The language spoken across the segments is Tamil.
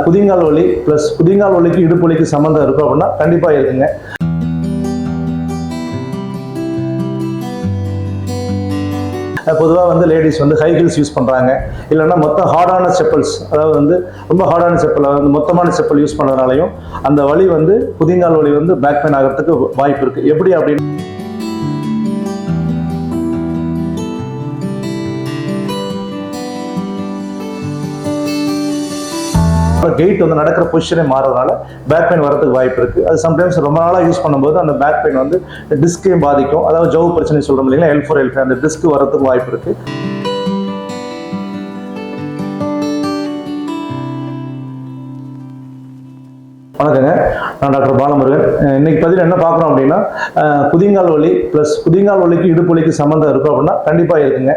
குதிங்கால் வலி ப்ளஸ் குதிங்கால் வலிக்கு இடுப்பு வலிக்கு சம்மந்தம் இருக்கும் அப்படின்னா கண்டிப்பாக இருக்குங்க. பொதுவாக வந்து லேடிஸ் வந்து ஹை ஹீல்ஸ் யூஸ் பண்ணுறாங்க, இல்லைன்னா மொத்தம் ஹார்டான செப்பல்ஸ், அதாவது வந்து ரொம்ப ஹார்டான செப்பல், வந்து மொத்தமான செப்பல் யூஸ் பண்ணுறதுனாலையும் அந்த வலி வந்து குதிங்கால் வலி வந்து பேக் பெயின் ஆகிறதுக்கு வாய்ப்பு இருக்குது. எப்படி அப்படின்னு கெயிட் வந்து நடக்கிற பொசிஷனே மாறதுனால பேக் பெயின் வரதுக்கு வாய்ப்பு இருக்கு. அது சம்டைம்ஸ் ரொம்ப நாளாக யூஸ் பண்ணும்போது அந்த பேக் பெயின் வந்து டிஸ்கையும் பாதிக்கும். அதாவது ஜவு பிரச்சனை சொல்றோம் இல்லைங்களா, L4 L5 அந்த டிஸ்க் வரதுக்கு வாய்ப்பு இருக்கு. வணக்கங்க, நான் டாக்டர் பாலமுருகன். இன்னைக்கு பதில் என்ன பார்க்குறோம் அப்படின்னா, குதிங்கால் வலி ப்ளஸ் குதிங்கால் வலிக்கு இடுப்பு வலிக்கு சம்மந்தம் இருக்கும் அப்படின்னா கண்டிப்பாக இருக்குங்க.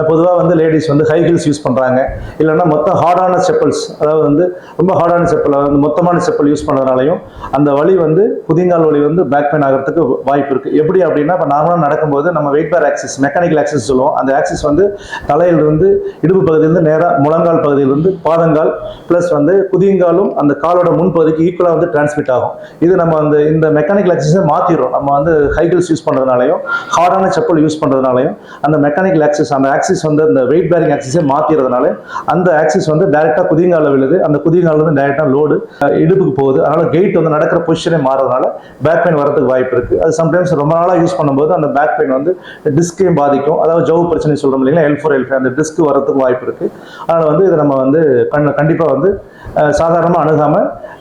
பொதுவாக வந்து லேடிஸ் வந்து ஹை ஹீல்ஸ் யூஸ் பண்ணுறாங்க, இல்லைன்னா மொத்தம் ஹார்டான செப்பல்ஸ், அதாவது வந்து ரொம்ப ஹார்டான செப்பல், வந்து மொத்தமான செப்பல் யூஸ் பண்ணுறதுனாலையும் அந்த வலி வந்து குதிங்கால் வலி வந்து பேக் பெயின் ஆகிறதுக்கு வாய்ப்பு இருக்குது. எப்படி அப்படின்னா, இப்போ நார்மலாக நடக்கும்போது நம்ம வெயிட் பேர் ஆக்சிஸ், மெக்கானிக்கல் ஆக்சிஸ் சொல்லுவோம். அந்த ஆக்சிஸ் வந்து தலையிலிருந்து இடுப்பு பகுதியிலிருந்து நேராக முழங்கால் பகுதியிலிருந்து பாதங்கால் ப்ளஸ் வந்து குதிங்காலும் அந்த காலோட முன்பகுதிக்கு ஈக்குவலாக வந்து டிரான்ஸ்மிட் ஆகும். இது நம்ம வந்து இந்த மெக்கானிக்கல் ஆக்சிஸை மாத்திரும். நம்ம வந்து ஹை ஹீல்ஸ் யூஸ் பண்றதுனாலையும் ஹார்டான செப்பல் யூஸ் பண்றதுனாலையும் அந்த மெக்கானிக்கல் ஆக்சிஸ், அந்த ஆக்சிஸ் வந்து இந்த வெயிட் பேரிங் ஆக்சிஸை மாத்திரதுனால அந்த ஆக்சிஸ் வந்து டைரக்டா குதிங்கால விழுது. அந்த குதிங்கால வந்து டைரக்டா லோடு இடுப்புக்கு போகுது. அதனால கெயிட் வந்து நடக்கிற பொசிஷனே மாறதுனால பேக் பெயின் வரதுக்கு வாய்ப்பு இருக்கு. அது சம்டைம்ஸ் ரொம்ப நாளா யூஸ் பண்ணும்போது அந்த பேக் பெயின் வந்து டிஸ்கையும் பாதிக்கும். அதாவது ஜவு பிரச்சனை சொல்றோம் இல்லைங்களா, L4 L5 அந்த டிஸ்க் வரதுக்கு வாய்ப்பு இருக்கு. அதனால வந்து இதை நம்ம வந்து கண்டிப்பா வந்து சாதாரணமாக அணுகாம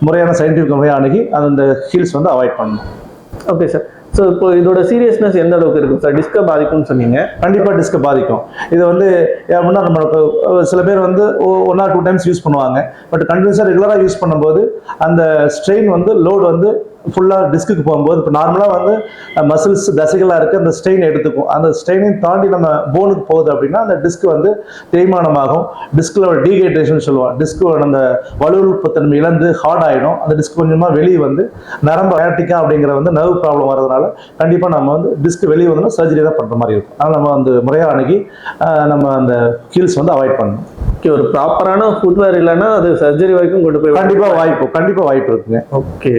முறையான சயின்டிஃபிக் முறையை அணுகி அந்த ஹீல்ஸ் வந்து அவாய்ட் பண்ணணும். Okay sir. ஸோ இப்போ இதோட சீரியஸ்னஸ் எந்த அளவுக்கு இருக்கும் சார்? டிஸ்கை பாதிக்கும்னு சொன்னீங்க. கண்டிப்பாக டிஸ்கை பாதிக்கும். இது வந்து எப்படின்னா, நம்மளுக்கு சில பேர் வந்து 1 or 2 times யூஸ் பண்ணுவாங்க. பட் கண்டினியூஸாக ரெகுலராக யூஸ் பண்ணும்போது அந்த ஸ்ட்ரெயின் வந்து லோடு வந்து ஃபுல்லாக டிஸ்க்கு போகும்போது, இப்போ நார்மலாக வந்து மசில்ஸ் தசைகளாக இருக்குது, அந்த ஸ்ட்ரெயின் எடுத்துக்கும். அந்த ஸ்ட்ரெயினையும் தாண்டி நம்ம போனுக்கு போகுது அப்படின்னா அந்த டிஸ்க் வந்து தேய்மானமாகும். டிஸ்கில் டீஹைட்ரேஷன் சொல்லுவோம். டிஸ்கோட அந்த வலுவழுப்பு தன்மை இழந்து ஹார்ட் ஆகிடும். அந்த டிஸ்க் கொஞ்சமாக வெளியே வந்து நரம்பு அயாட்டிக்கா அப்படிங்கிற வந்து நர்வ் ப்ராப்ளம் வரதுனால கண்டிப்பாக நம்ம வந்து டிஸ்க் வெளியே வந்து சர்ஜரி தான் பண்ணுற மாதிரி இருக்கும். அதனால் நம்ம வந்து முறையாக அணுகி நம்ம அந்த ஹீல்ஸ் வந்து அவாய்ட் பண்ணணும். ஓகே, ஒரு ப்ராப்பரான ஃபுட்வேர் இல்லைன்னா அது சர்ஜரி வரைக்கும் கொண்டு போய் கண்டிப்பாக வாய்ப்பு இருக்குங்க. ஓகே.